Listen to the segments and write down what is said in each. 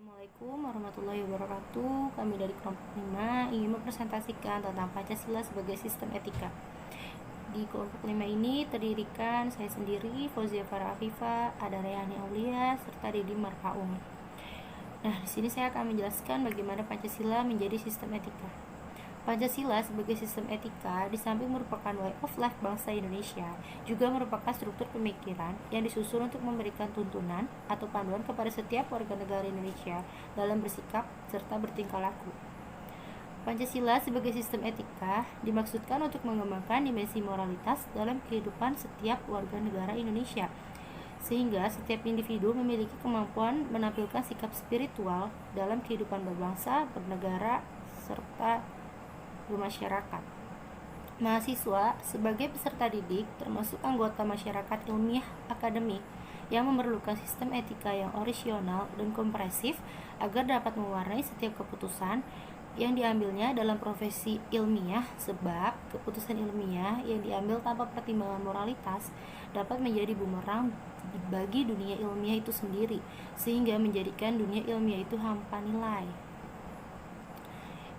Assalamualaikum warahmatullahi wabarakatuh. Kami dari kelompok 5 ingin mempresentasikan tentang Pancasila sebagai sistem etika. Di kelompok 5 ini terdirikan saya sendiri, Fauzia Farah Afifa, ada Rayhani Aulia, serta Didi Marpaung. Nah, di sini saya akan menjelaskan bagaimana Pancasila menjadi sistem etika. Pancasila sebagai sistem etika di samping merupakan way of life bangsa Indonesia, juga merupakan struktur pemikiran yang disusun untuk memberikan tuntunan atau panduan kepada setiap warga negara Indonesia dalam bersikap serta bertingkah laku. Pancasila sebagai sistem etika dimaksudkan untuk mengembangkan dimensi moralitas dalam kehidupan setiap warga negara Indonesia, sehingga setiap individu memiliki kemampuan menampilkan sikap spiritual dalam kehidupan berbangsa, bernegara, serta bermasyarakat. Mahasiswa sebagai peserta didik termasuk anggota masyarakat ilmiah akademik yang memerlukan sistem etika yang orisinal dan komprehensif agar dapat mewarnai setiap keputusan yang diambilnya dalam profesi ilmiah, sebab keputusan ilmiah yang diambil tanpa pertimbangan moralitas dapat menjadi bumerang bagi dunia ilmiah itu sendiri, sehingga menjadikan dunia ilmiah itu hampa nilai.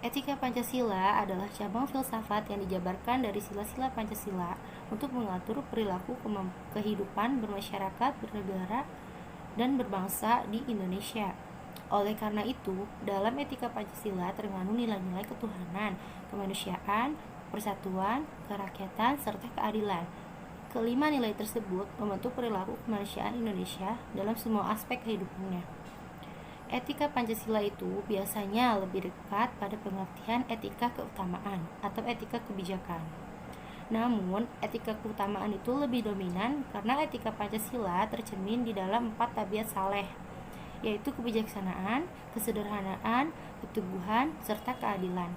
Etika Pancasila adalah cabang filsafat yang dijabarkan dari sila-sila Pancasila untuk mengatur perilaku kehidupan bermasyarakat, bernegara, dan berbangsa di Indonesia. Oleh karena itu, dalam etika Pancasila terkandung nilai-nilai ketuhanan, kemanusiaan, persatuan, kerakyatan, serta keadilan. Kelima nilai tersebut membentuk perilaku kemanusiaan Indonesia dalam semua aspek kehidupannya. Etika Pancasila itu biasanya lebih dekat pada pengertian etika keutamaan atau etika kebijakan. Namun, etika keutamaan itu lebih dominan karena etika Pancasila tercermin di dalam 4 tabiat saleh, yaitu kebijaksanaan, kesederhanaan, keteguhan, serta keadilan.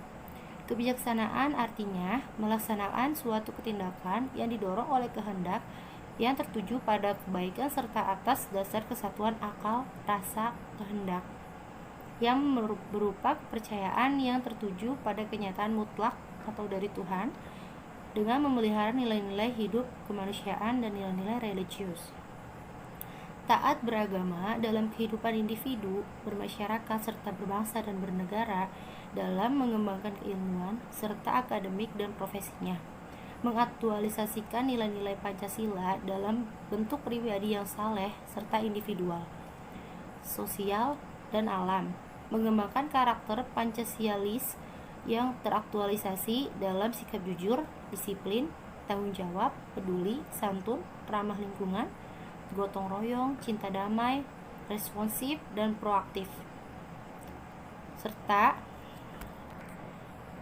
Kebijaksanaan artinya melaksanakan suatu ketindakan yang didorong oleh kehendak yang tertuju pada kebaikan serta atas dasar kesatuan akal, rasa, kehendak yang berupa kepercayaan yang tertuju pada kenyataan mutlak atau dari Tuhan dengan memelihara nilai-nilai hidup kemanusiaan dan nilai-nilai religius. Taat beragama dalam kehidupan individu, bermasyarakat, serta berbangsa dan bernegara dalam mengembangkan keilmuan serta akademik dan profesinya. Mengaktualisasikan nilai-nilai Pancasila dalam bentuk pribadi yang saleh serta individual, sosial, dan alam. Mengembangkan karakter Pancasialis yang teraktualisasi dalam sikap jujur, disiplin, tanggung jawab, peduli, santun, ramah lingkungan, gotong royong, cinta damai, responsif, dan proaktif, serta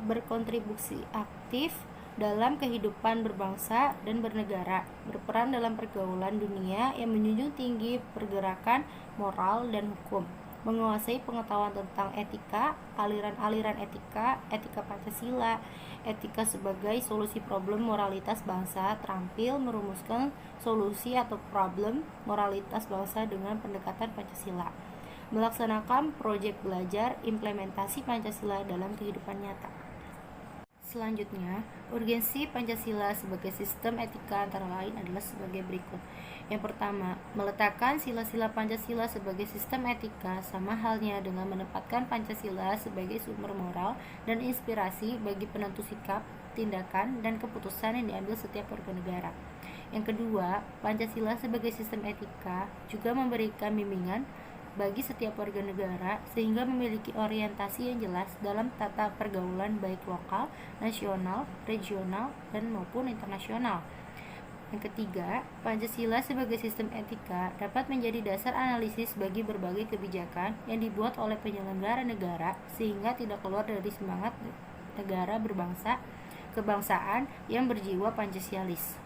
berkontribusi aktif dalam kehidupan berbangsa dan bernegara, berperan dalam pergaulan dunia yang menjunjung tinggi pergerakan moral dan hukum, menguasai pengetahuan tentang etika, aliran-aliran etika, etika Pancasila, etika sebagai solusi problem moralitas bangsa, terampil merumuskan solusi atau problem moralitas bangsa dengan pendekatan Pancasila, melaksanakan proyek belajar implementasi Pancasila dalam kehidupan nyata. Selanjutnya, urgensi Pancasila sebagai sistem etika antara lain adalah sebagai berikut. Yang pertama, meletakkan sila-sila Pancasila sebagai sistem etika sama halnya dengan menempatkan Pancasila sebagai sumber moral dan inspirasi bagi penentu sikap, tindakan, dan keputusan yang diambil setiap warga negara. Yang kedua, Pancasila sebagai sistem etika juga memberikan bimbingan bagi setiap warga negara sehingga memiliki orientasi yang jelas dalam tata pergaulan baik lokal, nasional, regional, dan maupun internasional. Yang ketiga, Pancasila sebagai sistem etika dapat menjadi dasar analisis bagi berbagai kebijakan yang dibuat oleh penyelenggara negara sehingga tidak keluar dari semangat negara berbangsa, kebangsaan yang berjiwa Pancasialis.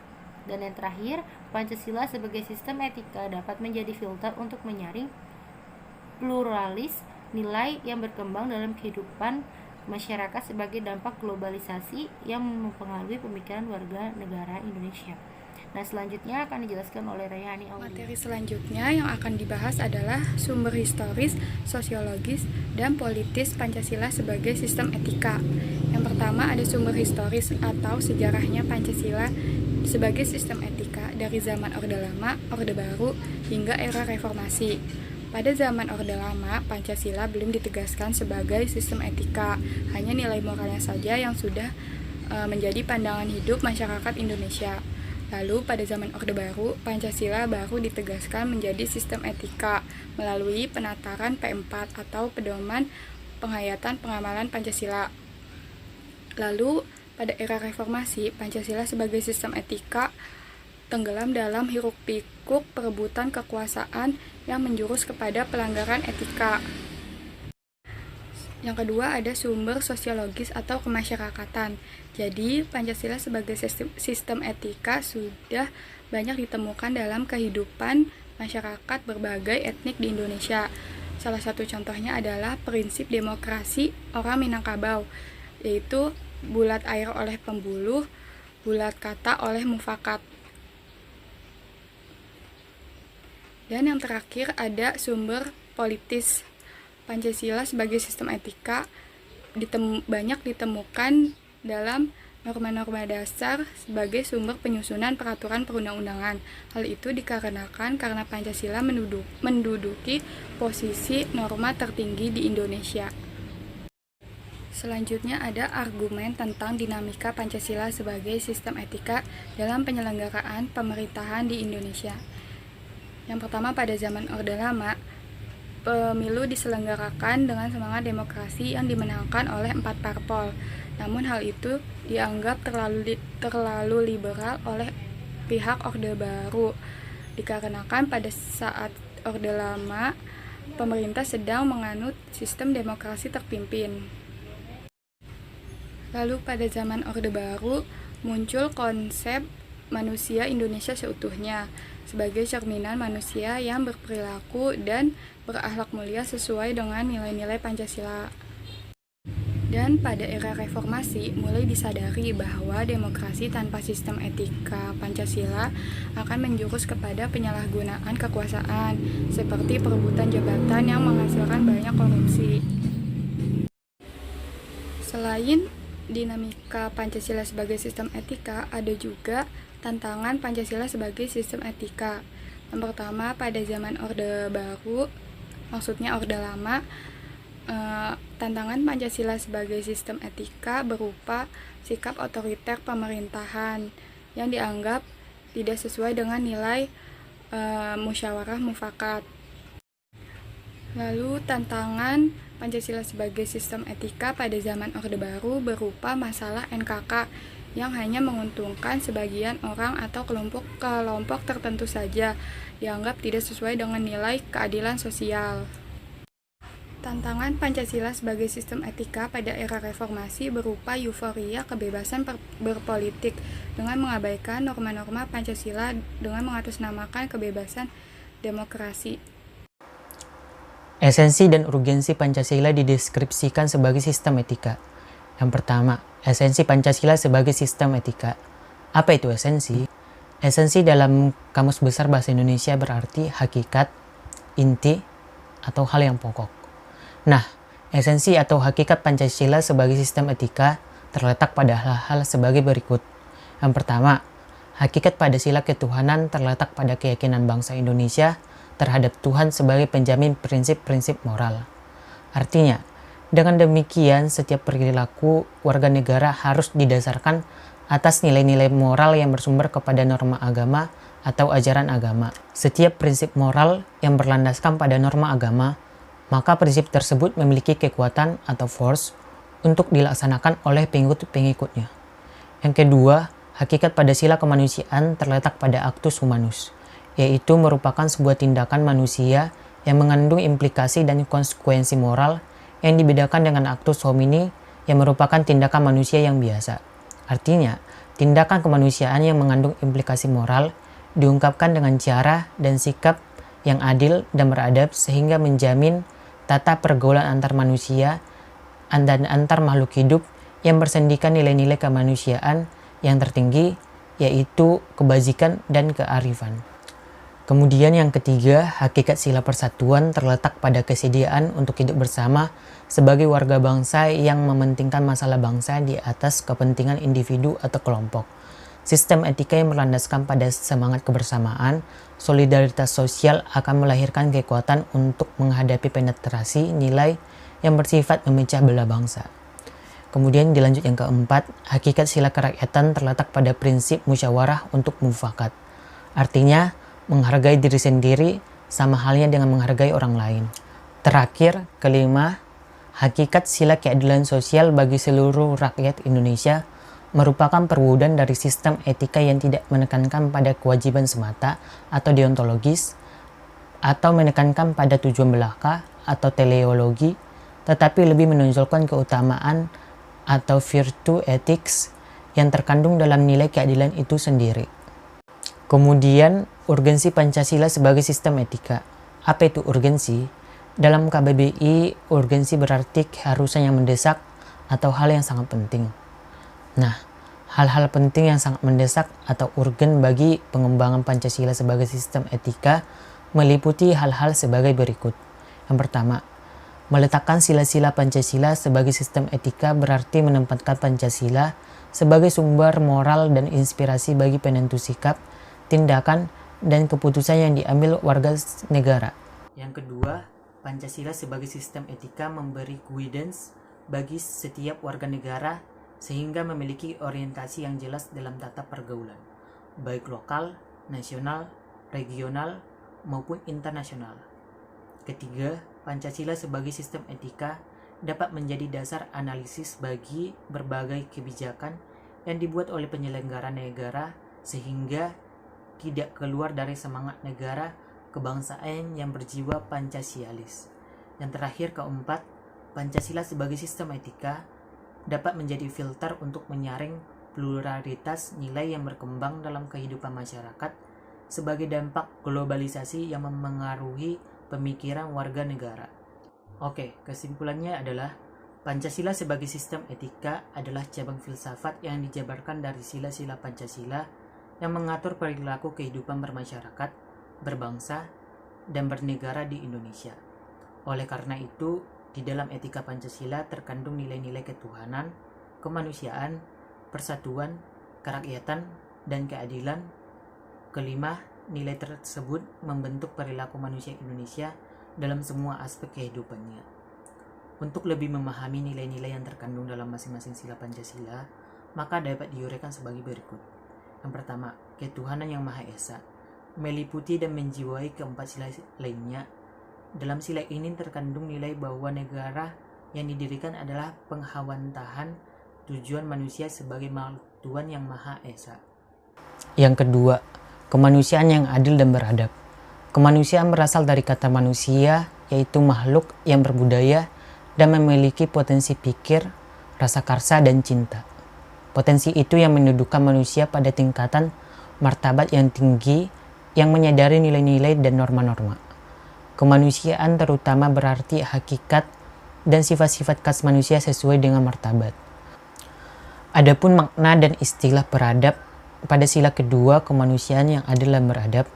Dan yang terakhir, Pancasila sebagai sistem etika dapat menjadi filter untuk menyaring pluralis nilai yang berkembang dalam kehidupan masyarakat sebagai dampak globalisasi yang mempengaruhi pemikiran warga negara Indonesia. Nah, selanjutnya akan dijelaskan oleh Rayhani Aulia. Materi selanjutnya yang akan dibahas adalah sumber historis, sosiologis, dan politis Pancasila sebagai sistem etika. Yang pertama ada sumber historis atau sejarahnya Pancasila sebagai sistem etika dari zaman Orde Lama, Orde Baru, hingga era reformasi. Pada zaman Orde Lama, Pancasila belum ditegaskan sebagai sistem etika, hanya nilai moralnya saja yang sudah menjadi pandangan hidup masyarakat Indonesia. Lalu pada zaman Orde Baru, Pancasila baru ditegaskan menjadi sistem etika melalui penataran P4 atau Pedoman Penghayatan Pengamalan Pancasila. Lalu pada era reformasi, Pancasila sebagai sistem etika tenggelam dalam hiruk-pikuk perebutan kekuasaan yang menjurus kepada pelanggaran etika. Yang kedua ada sumber sosiologis atau kemasyarakatan. Jadi, Pancasila sebagai sistem etika sudah banyak ditemukan dalam kehidupan masyarakat berbagai etnik di Indonesia. Salah satu contohnya adalah prinsip demokrasi orang Minangkabau, yaitu bulat air oleh pembuluh, bulat kata oleh mufakat. Dan yang terakhir ada sumber politis. Pancasila sebagai sistem etika banyak ditemukan dalam norma-norma dasar sebagai sumber penyusunan peraturan perundang-undangan. Hal itu dikarenakan karena Pancasila menduduki posisi norma tertinggi di Indonesia. Selanjutnya ada argumen tentang dinamika Pancasila sebagai sistem etika dalam penyelenggaraan pemerintahan di Indonesia. Yang pertama, pada zaman Orde Lama, pemilu diselenggarakan dengan semangat demokrasi yang dimenangkan oleh 4 parpol. Namun hal itu dianggap terlalu liberal oleh pihak Orde Baru, dikarenakan pada saat Orde Lama, pemerintah sedang menganut sistem demokrasi terpimpin. Lalu pada zaman Orde Baru, muncul konsep manusia Indonesia seutuhnya sebagai cerminan manusia yang berperilaku dan berakhlak mulia sesuai dengan nilai-nilai Pancasila. Dan pada era reformasi mulai disadari bahwa demokrasi tanpa sistem etika Pancasila akan menjurus kepada penyalahgunaan kekuasaan seperti perebutan jabatan yang menghasilkan banyak korupsi. Selain dinamika Pancasila sebagai sistem etika, ada juga tantangan Pancasila sebagai sistem etika. Yang pertama, pada zaman Orde Baru, maksudnya Orde Lama, tantangan Pancasila sebagai sistem etika berupa sikap otoriter pemerintahan yang dianggap tidak sesuai dengan nilai musyawarah mufakat. Lalu tantangan Pancasila sebagai sistem etika pada zaman Orde Baru berupa masalah NKK yang hanya menguntungkan sebagian orang atau kelompok tertentu saja, dianggap tidak sesuai dengan nilai keadilan sosial. Tantangan Pancasila sebagai sistem etika pada era reformasi berupa euforia kebebasan berpolitik dengan mengabaikan norma-norma Pancasila dengan mengatasnamakan kebebasan demokrasi. Esensi dan urgensi Pancasila dideskripsikan sebagai sistem etika. Yang pertama, esensi Pancasila sebagai sistem etika. Apa itu esensi? Esensi dalam Kamus Besar Bahasa Indonesia berarti hakikat, inti, atau hal yang pokok. Nah, esensi atau hakikat Pancasila sebagai sistem etika terletak pada hal-hal sebagai berikut. Yang pertama, hakikat pada sila ketuhanan terletak pada keyakinan bangsa Indonesia terhadap Tuhan sebagai penjamin prinsip-prinsip moral. Artinya, dengan demikian setiap perilaku warga negara harus didasarkan atas nilai-nilai moral yang bersumber kepada norma agama atau ajaran agama. Setiap prinsip moral yang berlandaskan pada norma agama, maka prinsip tersebut memiliki kekuatan atau force untuk dilaksanakan oleh pengikut-pengikutnya. Yang kedua, hakikat pada sila kemanusiaan terletak pada actus humanus, yaitu merupakan sebuah tindakan manusia yang mengandung implikasi dan konsekuensi moral yang dibedakan dengan actus homini yang merupakan tindakan manusia yang biasa. Artinya, tindakan kemanusiaan yang mengandung implikasi moral diungkapkan dengan cara dan sikap yang adil dan beradab sehingga menjamin tata pergaulan antar manusia dan antar makhluk hidup yang bersendikan nilai-nilai kemanusiaan yang tertinggi, yaitu kebajikan dan kearifan. Kemudian yang ketiga, hakikat sila persatuan terletak pada kesediaan untuk hidup bersama sebagai warga bangsa yang mementingkan masalah bangsa di atas kepentingan individu atau kelompok. Sistem etika yang berlandaskan pada semangat kebersamaan, solidaritas sosial akan melahirkan kekuatan untuk menghadapi penetrasi nilai yang bersifat memecah belah bangsa. Kemudian dilanjut yang keempat, hakikat sila kerakyatan terletak pada prinsip musyawarah untuk mufakat. Artinya, menghargai diri sendiri sama halnya dengan menghargai orang lain. Terakhir, kelima, hakikat sila keadilan sosial bagi seluruh rakyat Indonesia merupakan perwujudan dari sistem etika yang tidak menekankan pada kewajiban semata atau deontologis, atau menekankan pada tujuan belaka atau teleologi, tetapi lebih menonjolkan keutamaan atau virtue ethics yang terkandung dalam nilai keadilan itu sendiri. Kemudian, urgensi Pancasila sebagai sistem etika. Apa itu urgensi? Dalam KBBI, urgensi berarti keharusan yang mendesak atau hal yang sangat penting. Nah, hal-hal penting yang sangat mendesak atau urgen bagi pengembangan Pancasila sebagai sistem etika meliputi hal-hal sebagai berikut. Yang pertama, meletakkan sila-sila Pancasila sebagai sistem etika berarti menempatkan Pancasila sebagai sumber moral dan inspirasi bagi penentu sikap, tindakan, dan keputusan yang diambil warga negara. Yang kedua, Pancasila sebagai sistem etika memberi guidance bagi setiap warga negara sehingga memiliki orientasi yang jelas dalam tata pergaulan, baik lokal, nasional, regional, maupun internasional. Ketiga, Pancasila sebagai sistem etika dapat menjadi dasar analisis bagi berbagai kebijakan yang dibuat oleh penyelenggara negara sehingga tidak keluar dari semangat negara kebangsaan yang berjiwa Pancasialis. Yang terakhir, keempat, Pancasila sebagai sistem etika dapat menjadi filter untuk menyaring pluralitas nilai yang berkembang dalam kehidupan masyarakat sebagai dampak globalisasi yang memengaruhi pemikiran warga negara. Oke, kesimpulannya adalah Pancasila sebagai sistem etika adalah cabang filsafat yang dijabarkan dari sila-sila Pancasila yang mengatur perilaku kehidupan bermasyarakat, berbangsa, dan bernegara di Indonesia. Oleh karena itu, di dalam etika Pancasila terkandung nilai-nilai ketuhanan, kemanusiaan, persatuan, kerakyatan, dan keadilan. Kelima, nilai tersebut membentuk perilaku manusia Indonesia dalam semua aspek kehidupannya. Untuk lebih memahami nilai-nilai yang terkandung dalam masing-masing sila Pancasila, maka dapat diuraikan sebagai berikut. Yang pertama, ketuhanan yang Maha Esa meliputi dan menjiwai keempat sila lainnya. Dalam sila ini terkandung nilai bahwa negara yang didirikan adalah penghawantahan tujuan manusia sebagai makhluk Tuhan yang Maha Esa. Yang kedua, kemanusiaan yang adil dan beradab. Kemanusiaan berasal dari kata manusia, yaitu makhluk yang berbudaya dan memiliki potensi pikir, rasa karsa, dan cinta. Potensi itu yang mendudukan manusia pada tingkatan martabat yang tinggi yang menyadari nilai-nilai dan norma-norma. Kemanusiaan terutama berarti hakikat dan sifat-sifat khas manusia sesuai dengan martabat. Adapun makna dan istilah beradab pada sila kedua kemanusiaan yang adil dan beradab,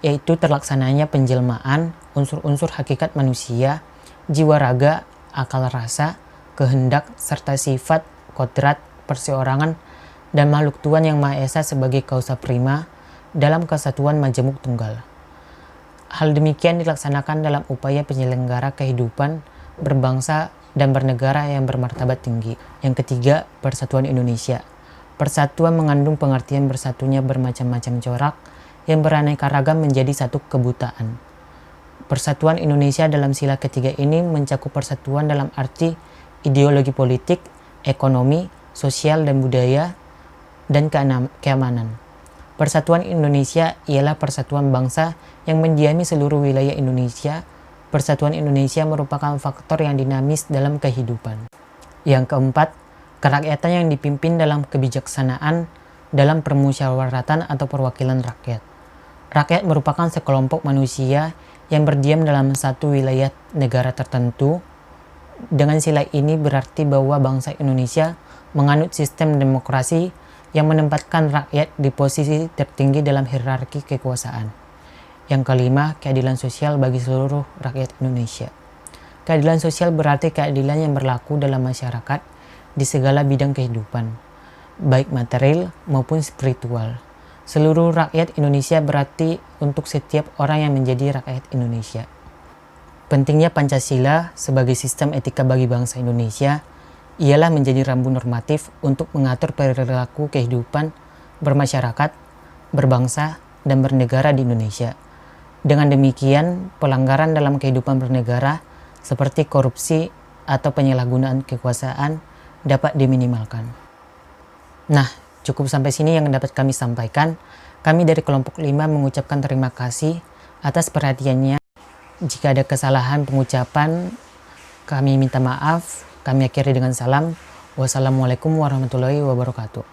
yaitu terlaksananya penjelmaan unsur-unsur hakikat manusia, jiwa raga, akal rasa, kehendak, serta sifat, kodrat, perseorangan, dan makhluk Tuhan yang Maha Esa sebagai kausa prima dalam kesatuan majemuk tunggal. Hal demikian dilaksanakan dalam upaya penyelenggara kehidupan berbangsa dan bernegara yang bermartabat tinggi. Yang ketiga, persatuan Indonesia. Persatuan mengandung pengertian bersatunya bermacam-macam corak yang beraneka ragam menjadi satu kebutaan. Persatuan Indonesia dalam sila ketiga ini mencakup persatuan dalam arti ideologi politik, ekonomi, sosial dan budaya, dan keamanan. Persatuan Indonesia ialah persatuan bangsa yang mendiami seluruh wilayah Indonesia. Persatuan Indonesia merupakan faktor yang dinamis dalam kehidupan. Yang keempat, kerakyatan yang dipimpin dalam kebijaksanaan dalam permusyawaratan atau perwakilan rakyat. Rakyat merupakan sekelompok manusia yang berdiam dalam satu wilayah negara tertentu. Dengan sila ini berarti bahwa bangsa Indonesia menganut sistem demokrasi yang menempatkan rakyat di posisi tertinggi dalam hierarki kekuasaan. Yang kelima, keadilan sosial bagi seluruh rakyat Indonesia. Keadilan sosial berarti keadilan yang berlaku dalam masyarakat di segala bidang kehidupan. baik material maupun spiritual. Seluruh rakyat Indonesia berarti untuk setiap orang yang menjadi rakyat Indonesia. Pentingnya Pancasila sebagai sistem etika bagi bangsa Indonesia ialah menjadi rambu normatif untuk mengatur perilaku kehidupan bermasyarakat, berbangsa, dan bernegara di Indonesia. Dengan demikian, pelanggaran dalam kehidupan bernegara seperti korupsi atau penyalahgunaan kekuasaan dapat diminimalkan. Nah, cukup sampai sini yang dapat kami sampaikan. Kami dari kelompok 5 mengucapkan terima kasih atas perhatiannya. Jika ada kesalahan pengucapan, kami minta maaf. Kami akhiri dengan salam. Wassalamualaikum warahmatullahi wabarakatuh.